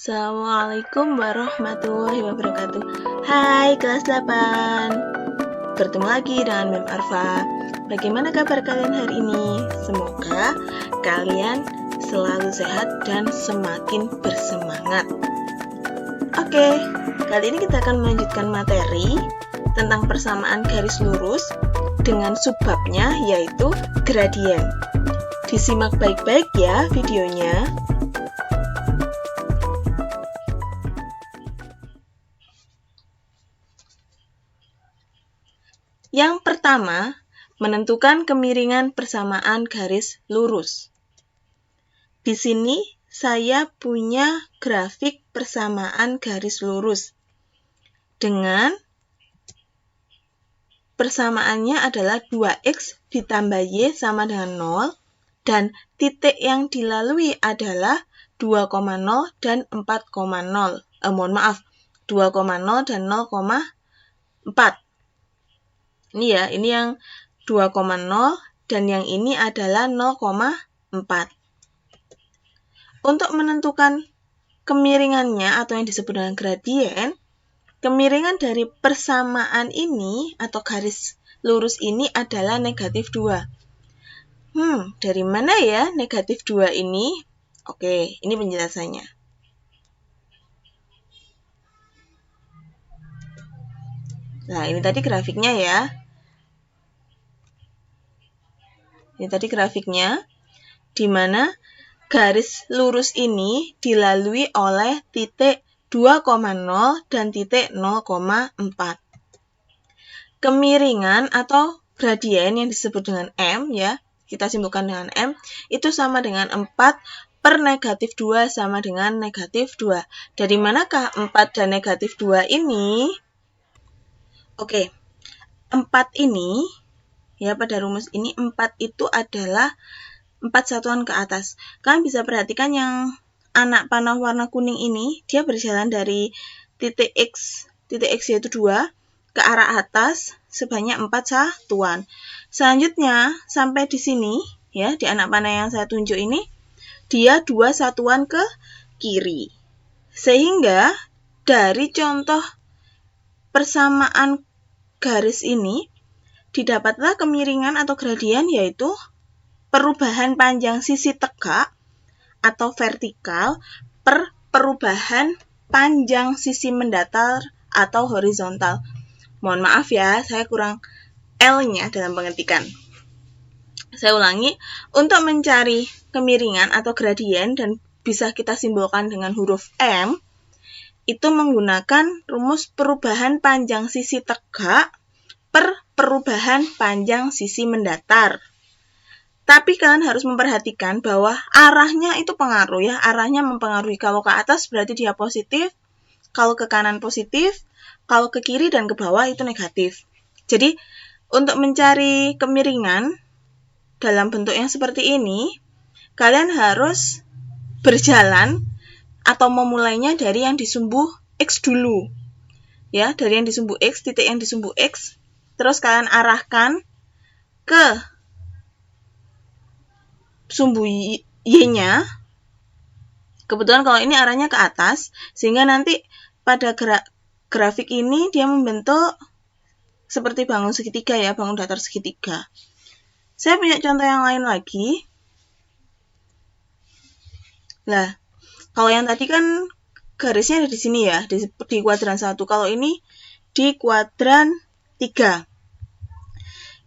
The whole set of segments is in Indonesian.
Assalamualaikum warahmatullahi wabarakatuh. Hai kelas 8. Bertemu lagi dengan Mem Arfa. Bagaimana kabar kalian hari ini? Semoga kalian selalu sehat dan semakin bersemangat. Oke, kali ini kita akan melanjutkan materi tentang persamaan garis lurus dengan subbabnya yaitu gradien. Disimak baik-baik ya videonya. Yang pertama, menentukan kemiringan persamaan garis lurus. Di sini saya punya grafik persamaan garis lurus dengan persamaannya adalah 2x ditambah y sama dengan 0 dan titik yang dilalui adalah 2,0 dan 4,0. Mohon maaf, 2,0 dan 0,4. Ini ya, ini yang 2,0 dan yang ini adalah 0,4. Untuk menentukan kemiringannya atau yang disebut dengan gradien, kemiringan dari persamaan ini atau garis lurus ini adalah negatif 2. Dari mana ya negatif 2 ini? Oke, ini penjelasannya. Nah, ini tadi grafiknya ya. Ini tadi grafiknya, di mana garis lurus ini dilalui oleh titik 2,0 dan titik 0,4. Kemiringan atau gradien yang disebut dengan M, ya, kita simpulkan dengan M, itu sama dengan 4 per negatif 2 sama dengan negatif 2. Dari manakah 4 dan negatif 2 ini? Oke, 4 ini, ya, pada rumus ini 4 itu adalah 4 satuan ke atas. Kalian bisa perhatikan yang anak panah warna kuning ini, dia berjalan dari titik X yaitu 2, ke arah atas sebanyak 4 satuan. Selanjutnya, sampai di sini, ya, di anak panah yang saya tunjuk ini, dia 2 satuan ke kiri. Sehingga, dari contoh persamaan garis ini, didapatlah kemiringan atau gradien yaitu perubahan panjang sisi tegak atau vertikal per perubahan panjang sisi mendatar atau horizontal. Mohon maaf ya, saya kurang L-nya dalam pengetikan. Saya ulangi, untuk mencari kemiringan atau gradien dan bisa kita simbolkan dengan huruf M, itu menggunakan rumus perubahan panjang sisi tegak per perubahan panjang sisi mendatar. Tapi kalian harus memperhatikan bahwa arahnya itu pengaruh ya, arahnya mempengaruhi. Kalau ke atas berarti dia positif, kalau ke kanan positif, kalau ke kiri dan ke bawah itu negatif. Jadi, untuk mencari kemiringan dalam bentuk yang seperti ini, kalian harus berjalan atau memulainya dari yang disumbu X dulu. Ya, dari yang disumbu X, titik yang disumbu X, terus kalian arahkan ke sumbu Y-nya. Kebetulan kalau ini arahnya ke atas, sehingga nanti pada grafik ini dia membentuk seperti bangun segitiga ya, bangun datar segitiga. Saya punya contoh yang lain lagi. Nah, kalau yang tadi kan garisnya ada di sini ya, di kuadran 1. Kalau ini di kuadran 3.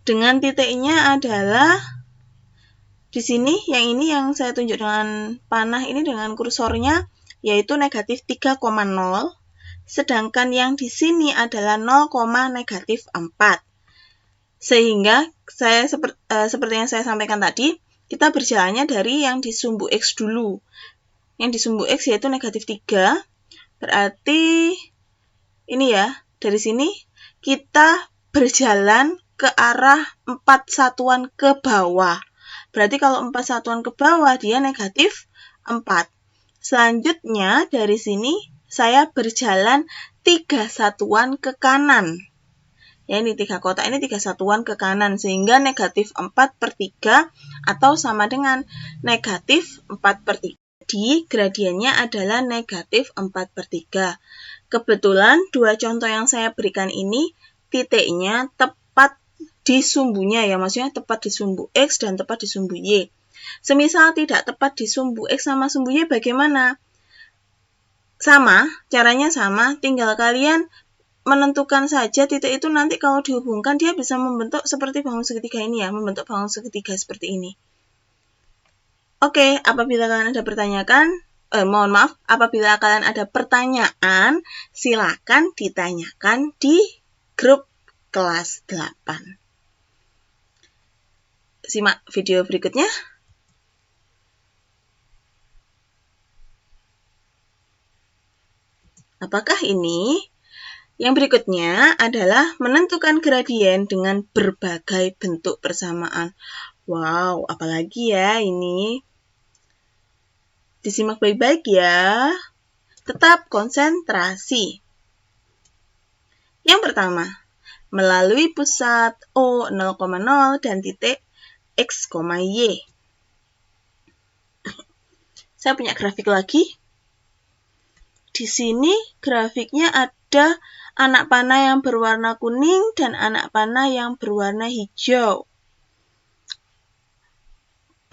Dengan titiknya adalah di sini, yang ini yang saya tunjuk dengan panah ini dengan kursornya, yaitu negatif 3,0, sedangkan yang di sini adalah 0,4. Sehingga, seperti yang saya sampaikan tadi, kita berjalannya dari yang disumbu X dulu. Yang disumbu X yaitu negatif 3, berarti ini ya, dari sini kita berjalan ke arah 4 satuan ke bawah. Berarti kalau 4 satuan ke bawah, dia negatif 4. Selanjutnya, dari sini, saya berjalan 3 satuan ke kanan. Ya, ini 3 kotak, ini 3 satuan ke kanan. Sehingga negatif 4 per 3 atau sama dengan negatif 4 per 3. Jadi, gradiennya adalah negatif 4/3. Kebetulan, dua contoh yang saya berikan ini, titiknya tepat di sumbunya ya, maksudnya tepat di sumbu X dan tepat di sumbu Y. Semisal tidak tepat di sumbu X sama sumbu Y, bagaimana? Sama, caranya sama, tinggal kalian menentukan saja titik itu nanti kalau dihubungkan, dia bisa membentuk seperti bangun segitiga ini ya, membentuk bangun segitiga seperti ini. Oke, apabila kalian ada apabila kalian ada pertanyaan, silakan ditanyakan di grup kelas 8. Simak video berikutnya. Apakah ini? Yang berikutnya adalah menentukan gradien dengan berbagai bentuk persamaan. Wow, apalagi ya ini? Disimak baik-baik ya. Tetap konsentrasi. Yang pertama, melalui pusat O 0,0 dan titik X, Y. Saya punya grafik lagi. Di sini grafiknya ada anak panah yang berwarna kuning dan anak panah yang berwarna hijau.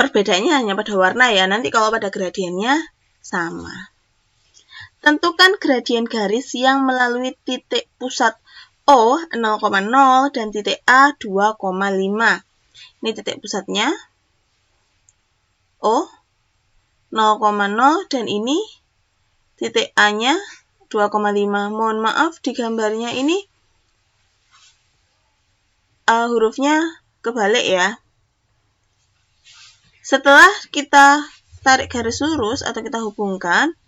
Perbedaannya hanya pada warna ya, nanti kalau pada gradiennya sama. Tentukan gradien garis yang melalui titik pusat O 0,0 dan titik A 2,5. Ini titik pusatnya O 0,0 dan ini titik A-nya 2,5. Mohon maaf di gambarnya ini hurufnya kebalik ya. Setelah kita tarik garis lurus atau kita hubungkan,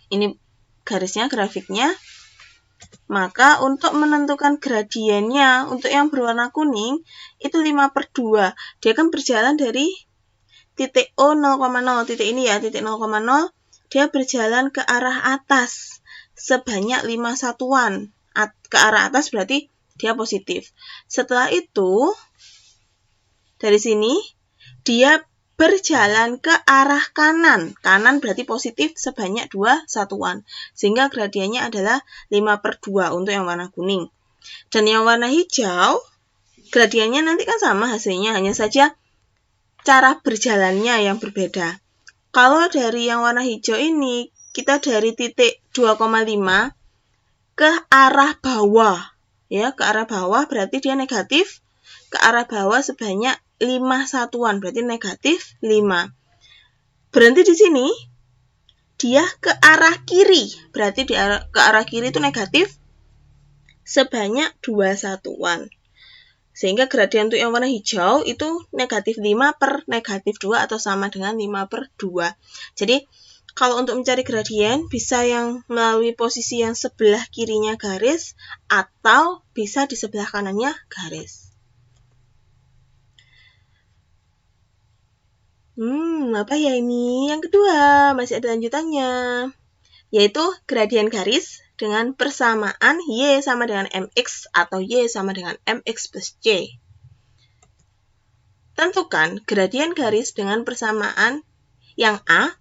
ini garisnya, grafiknya, maka untuk menentukan gradiennya, untuk yang berwarna kuning, itu 5/2. Dia akan berjalan dari titik O 0,0, titik ini ya, titik 0,0, dia berjalan ke arah atas sebanyak 5 satuan. Ke arah atas berarti dia positif. Setelah itu, dari sini, dia berjalan ke arah kanan. Kanan berarti positif sebanyak 2 satuan. Sehingga gradiennya adalah 5/2 untuk yang warna kuning. Dan yang warna hijau, gradiennya nanti kan sama hasilnya, hanya saja cara berjalannya yang berbeda. Kalau dari yang warna hijau ini, kita dari titik 2,5 ke arah bawah. Ya, ke arah bawah berarti dia negatif. Ke arah bawah sebanyak 5 satuan, berarti negatif 5. Berhenti di sini, dia ke arah kiri, berarti ke arah kiri itu negatif sebanyak 2 satuan. Sehingga gradien untuk yang warna hijau itu negatif 5 per negatif 2 atau sama dengan 5/2. Jadi, kalau untuk mencari gradien, bisa yang melalui posisi yang sebelah kirinya garis, atau bisa di sebelah kanannya garis. Apa ya ini? Yang kedua, masih ada lanjutannya, yaitu gradien garis dengan persamaan Y sama dengan MX atau Y sama dengan MX plus C. Tentukan gradien garis dengan persamaan yang A,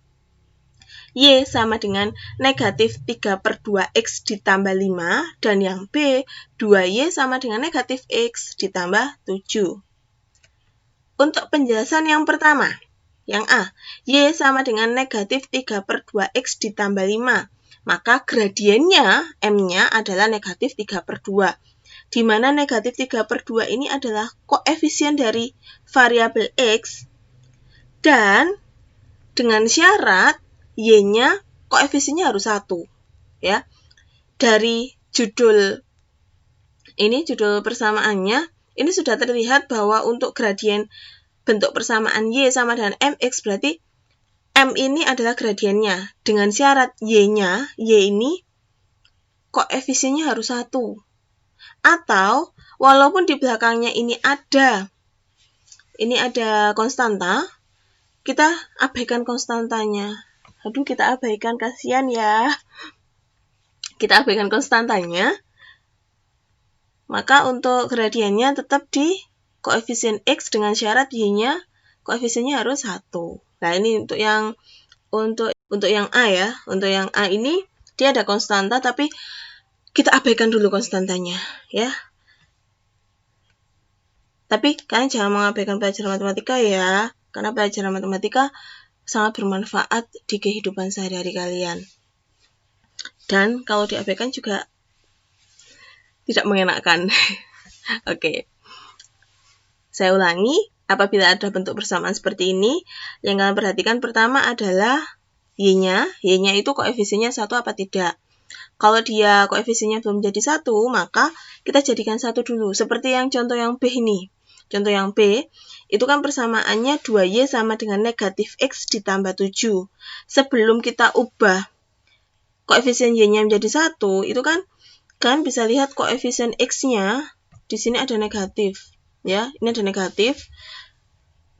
Y sama dengan negatif 3/2X ditambah 5, dan yang B, 2Y sama dengan negatif X ditambah 7. Untuk penjelasan yang pertama, yang A, Y sama dengan negatif 3/2X ditambah 5. Maka gradiennya, M-nya adalah negatif 3/2. Di mana negatif 3/2 ini adalah koefisien dari variabel X. Dan dengan syarat, Y-nya koefisiennya harus 1. Ya. Dari judul persamaannya, ini sudah terlihat bahwa untuk gradien bentuk persamaan Y sama dengan MX, berarti M ini adalah gradiennya. Dengan syarat Y-nya, Y ini koefisiennya harus 1. Atau, walaupun di belakangnya ini ada konstanta, kita abaikan konstantanya. Kita abaikan, kasihan ya. Kita abaikan konstantanya. Maka untuk gradiennya tetap di koefisien X dengan syarat Y-nya koefisiennya harus 1. Nah, ini untuk yang Untuk yang A ya, untuk yang A ini dia ada konstanta tapi kita abaikan dulu konstantanya ya. Tapi kalian jangan mengabaikan pelajaran matematika ya, karena pelajaran matematika sangat bermanfaat di kehidupan sehari-hari kalian. Dan kalau diabaikan juga tidak mengenakan. Oke. Saya ulangi, apabila ada bentuk persamaan seperti ini, yang kalian perhatikan pertama adalah Y-nya. Y-nya itu koefisiennya 1 apa tidak. Kalau dia koefisiennya belum jadi 1, maka kita jadikan 1 dulu. Seperti yang contoh yang B ini. Contoh yang B, itu kan persamaannya 2Y sama dengan negatif X ditambah 7. Sebelum kita ubah koefisien Y-nya menjadi 1, itu kan kalian bisa lihat koefisien X-nya di sini ada negatif. Ya, ini ada negatif.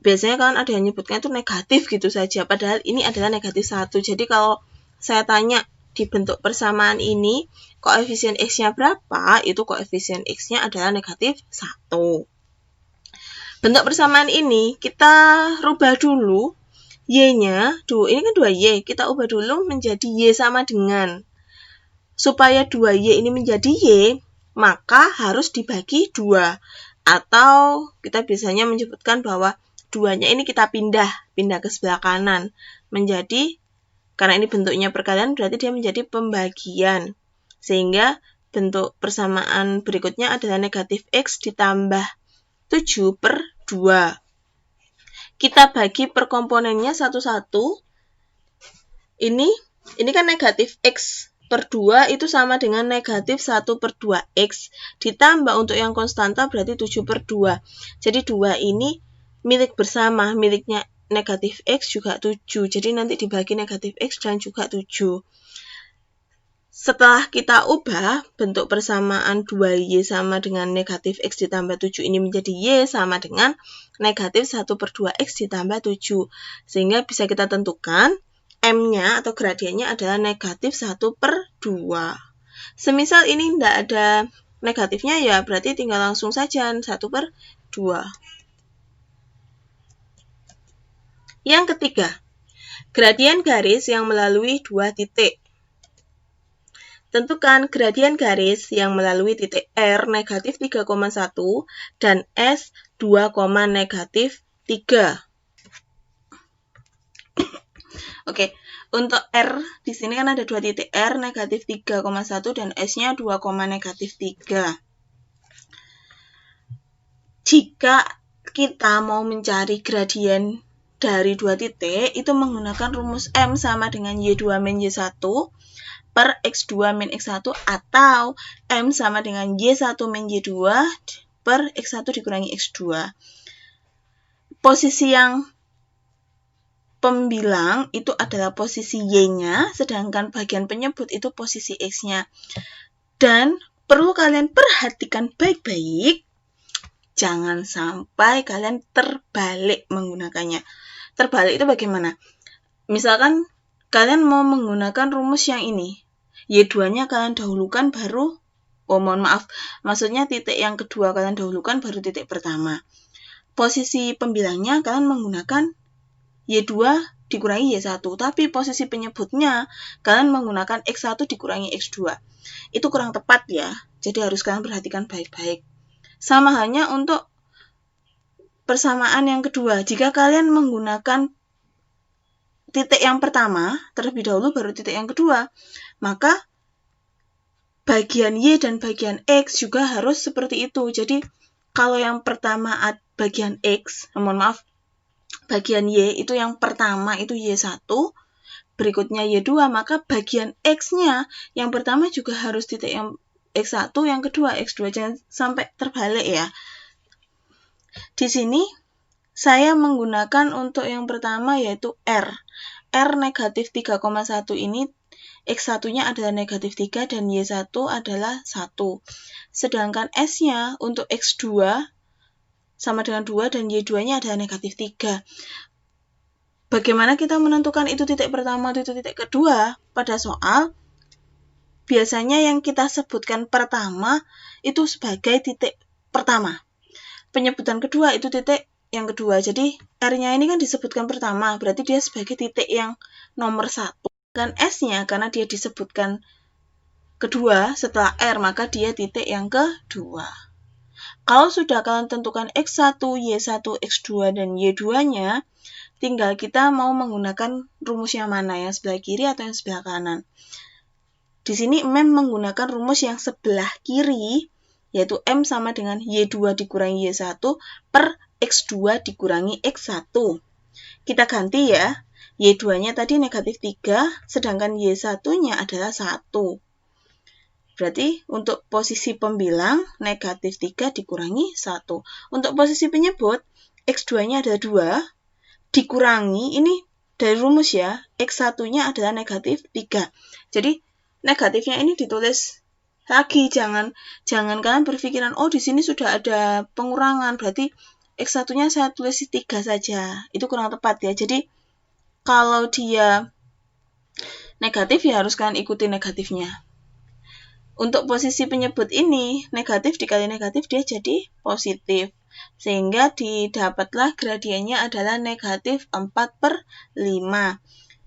Biasanya kalian ada yang nyebutkan itu negatif gitu saja, padahal ini adalah negatif 1. Jadi kalau saya tanya di bentuk persamaan ini, koefisien X-nya berapa? Itu koefisien X-nya adalah negatif 1. Bentuk persamaan ini kita rubah dulu. Y-nya, ini kan 2Y, kita ubah dulu menjadi Y sama dengan. Supaya 2Y ini menjadi Y, maka harus dibagi 2. Atau kita biasanya menyebutkan bahwa 2-nya ini kita pindah ke sebelah kanan. Menjadi, karena ini bentuknya perkalian, berarti dia menjadi pembagian. Sehingga bentuk persamaan berikutnya adalah negatif X ditambah 7 per 2. Kita bagi per komponennya satu-satu. Ini kan negatif X per 2 itu sama dengan negatif 1 per 2X. Ditambah untuk yang konstanta berarti 7 per 2. Jadi 2 ini milik bersama, miliknya negatif X juga 7. Jadi nanti dibagi negatif X dan juga 7. Setelah kita ubah bentuk persamaan 2Y sama dengan negatif X ditambah 7 ini menjadi Y sama dengan negatif 1 per 2X ditambah 7. Sehingga bisa kita tentukan M-nya atau gradiennya adalah negatif 1 per 2. Semisal ini tidak ada negatifnya ya berarti tinggal langsung saja 1 per 2. Yang ketiga, gradien garis yang melalui 2 titik. Tentukan gradien garis yang melalui titik R negatif 3,1 dan S 2, negatif 3. Oke, untuk R di sini kan ada 2 titik R negatif 3,1 dan S-nya 2, negatif 3. Jika kita mau mencari gradien dari 2 titik, itu menggunakan rumus M sama dengan Y2 min Y1 per X2 min X1 atau M sama dengan Y1 min Y2 per X1 dikurangi X2. Posisi yang pembilang itu adalah posisi Y-nya, sedangkan bagian penyebut itu posisi X-nya. Dan perlu kalian perhatikan baik-baik, jangan sampai kalian terbalik menggunakannya. Terbalik itu bagaimana? Misalkan kalian mau menggunakan rumus yang ini. Y2-nya kalian dahulukan baru, maksudnya titik yang kedua kalian dahulukan baru titik pertama. Posisi pembilangnya kalian menggunakan Y2 dikurangi Y1, tapi posisi penyebutnya kalian menggunakan X1 dikurangi X2. Itu kurang tepat ya, jadi harus kalian perhatikan baik-baik. Sama halnya untuk persamaan yang kedua, jika kalian menggunakan titik yang pertama, terlebih dahulu baru titik yang kedua, maka bagian Y dan bagian X juga harus seperti itu. Jadi, kalau yang pertama bagian X, bagian Y itu yang pertama itu Y1, berikutnya Y2, maka bagian X-nya yang pertama juga harus titik yang X1, yang kedua X2, jangan sampai terbalik ya. Di sini, saya menggunakan untuk yang pertama yaitu R. R negatif 3,1 ini X1-nya adalah negatif 3 dan Y1 adalah 1. Sedangkan S-nya untuk X2 sama dengan 2 dan Y2-nya adalah negatif 3. Bagaimana kita menentukan itu titik pertama atau itu titik kedua? Pada soal, biasanya yang kita sebutkan pertama itu sebagai titik pertama. Penyebutan kedua itu titik yang kedua. Jadi R-nya ini kan disebutkan pertama, berarti dia sebagai titik yang nomor 1. Dan S-nya karena dia disebutkan kedua setelah R, maka dia titik yang kedua. Kalau sudah kalian tentukan X1, Y1, X2, dan Y2-nya, tinggal kita mau menggunakan rumus yang mana, yang sebelah kiri atau yang sebelah kanan. Di sini Mem menggunakan rumus yang sebelah kiri, yaitu M sama dengan Y2 dikurangi Y1 per X2 dikurangi X1. Kita ganti ya, Y2-nya tadi negatif 3, sedangkan Y1-nya adalah 1. Berarti untuk posisi pembilang, negatif 3 dikurangi 1. Untuk posisi penyebut, X2-nya adalah 2, dikurangi, ini dari rumus ya, X1-nya adalah negatif 3. Jadi, negatifnya ini ditulis lagi, jangan kalian berpikiran, oh di sini sudah ada pengurangan, berarti X1-nya saya tulis 3 saja. Itu kurang tepat ya. Jadi, kalau dia negatif, ya harus kalian ikuti negatifnya. Untuk posisi penyebut ini, negatif dikali negatif dia jadi positif. Sehingga didapatlah gradiennya adalah negatif 4/5.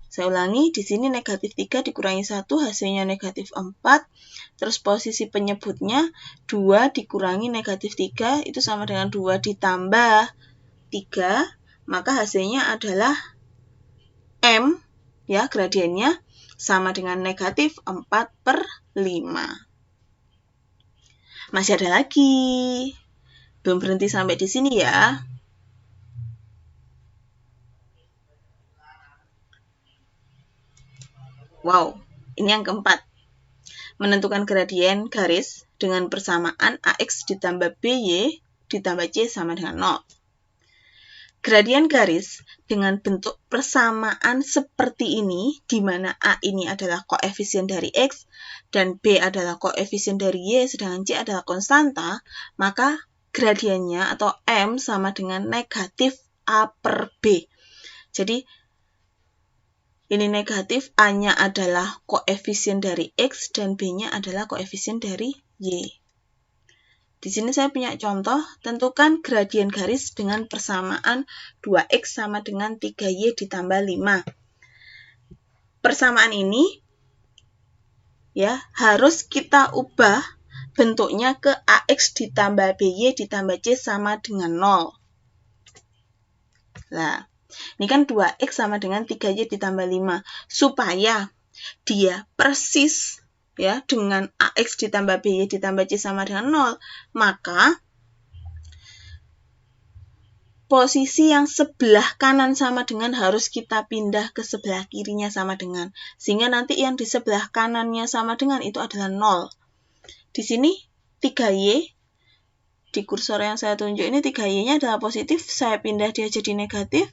Saya ulangi, di sini negatif 3 dikurangi 1, hasilnya negatif 4. Terus posisi penyebutnya 2 dikurangi negatif 3, itu sama dengan 2 ditambah 3, maka hasilnya adalah M, ya gradiennya, sama dengan negatif 4/5. Masih ada lagi. Belum berhenti sampai di sini ya. Wow, ini yang keempat. Menentukan gradien garis dengan persamaan AX ditambah BY ditambah C sama dengan 0. Gradien garis dengan bentuk persamaan seperti ini, di mana A ini adalah koefisien dari X dan B adalah koefisien dari Y, sedangkan C adalah konstanta, maka gradiennya atau M sama dengan negatif A per B. Jadi, ini negatif, A-nya adalah koefisien dari X dan B-nya adalah koefisien dari Y. Di sini saya punya contoh, tentukan gradien garis dengan persamaan 2X sama dengan 3Y ditambah 5. Persamaan ini ya harus kita ubah bentuknya ke AX ditambah BY ditambah C sama dengan 0. Nah, ini kan 2X sama dengan 3Y ditambah 5. Supaya dia persis ya dengan AX ditambah BY ditambah C sama dengan 0, maka posisi yang sebelah kanan sama dengan harus kita pindah ke sebelah kirinya sama dengan. Sehingga nanti yang di sebelah kanannya sama dengan itu adalah 0. Di sini 3Y, di kursor yang saya tunjuk ini 3Y-nya adalah positif, saya pindah dia jadi negatif.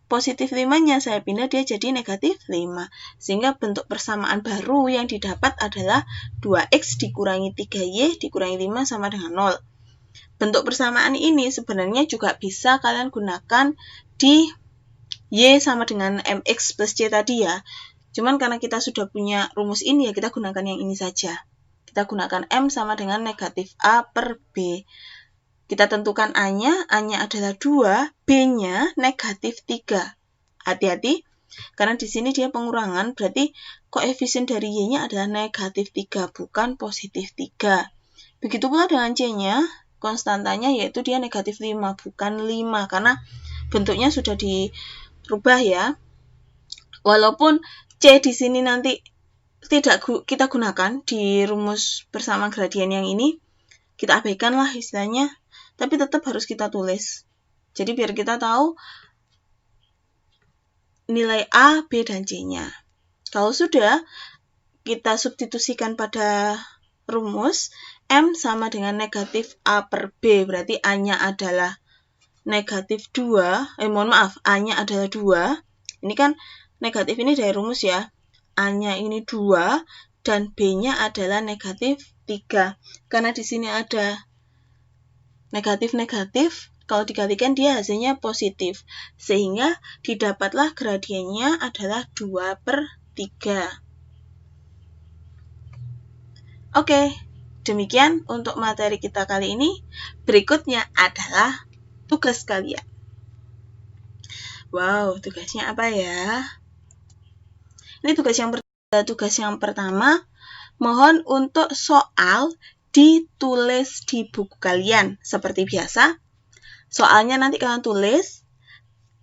Positif 5-nya saya pindah dia jadi negatif 5. Sehingga bentuk persamaan baru yang didapat adalah 2X dikurangi 3Y dikurangi 5 sama dengan 0. Bentuk persamaan ini sebenarnya juga bisa kalian gunakan di Y sama dengan MX plus C tadi ya. Cuman karena kita sudah punya rumus ini ya kita gunakan yang ini saja. Kita gunakan M sama dengan negatif A per B. Kita tentukan A-nya adalah 2, B-nya negatif 3. Hati-hati, karena di sini dia pengurangan, berarti koefisien dari Y-nya adalah negatif 3, bukan positif 3. Begitu pula dengan C-nya, konstantanya yaitu dia negatif 5, bukan 5, karena bentuknya sudah dirubah ya. Walaupun C di sini nanti tidak kita gunakan di rumus bersama gradien yang ini, kita abaikan lah istilahnya, tapi tetap harus kita tulis. Jadi biar kita tahu nilai A, B, dan C-nya. Kalau sudah, kita substitusikan pada rumus, M sama dengan negatif A per B, berarti A-nya adalah negatif 2, A-nya adalah 2. Ini kan negatif ini dari rumus ya. A-nya ini 2, dan B-nya adalah negatif 3. Karena di sini ada negatif-negatif, kalau dikalikan dia hasilnya positif. Sehingga didapatlah gradiennya adalah 2/3. Oke, demikian untuk materi kita kali ini. Berikutnya adalah tugas kalian. Wow, tugasnya apa ya? Ini tugas yang pertama, mohon untuk soal ditulis di buku kalian. Seperti biasa, soalnya nanti kalian tulis,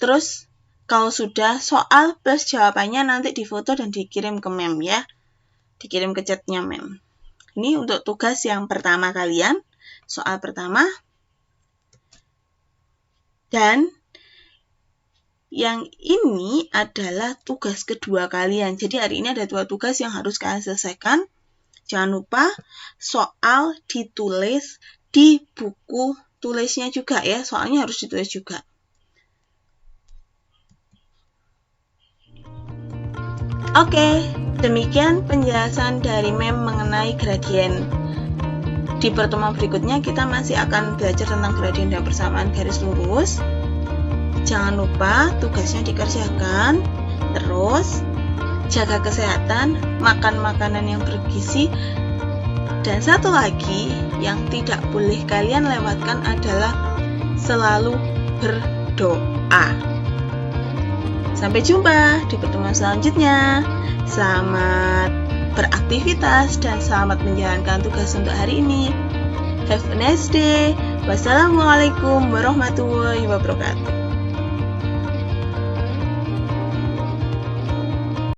terus kalau sudah soal plus jawabannya nanti difoto dan dikirim ke mem ya. Dikirim ke chatnya mem. Ini untuk tugas yang pertama kalian, soal pertama. Dan yang ini adalah tugas kedua kalian. Jadi hari ini ada 2 tugas yang harus kalian selesaikan. Jangan lupa soal ditulis di buku tulisnya juga ya. Soalnya harus ditulis juga. Oke, demikian penjelasan dari mem mengenai gradien. Di pertemuan berikutnya kita masih akan belajar tentang gradien dan persamaan garis lurus. Jangan lupa tugasnya dikerjakan, terus jaga kesehatan, makan makanan yang bergizi, dan satu lagi yang tidak boleh kalian lewatkan adalah selalu berdoa. Sampai jumpa di pertemuan selanjutnya. Selamat beraktivitas dan selamat menjalankan tugas untuk hari ini. Have a nice day. Wassalamualaikum warahmatullahi wabarakatuh.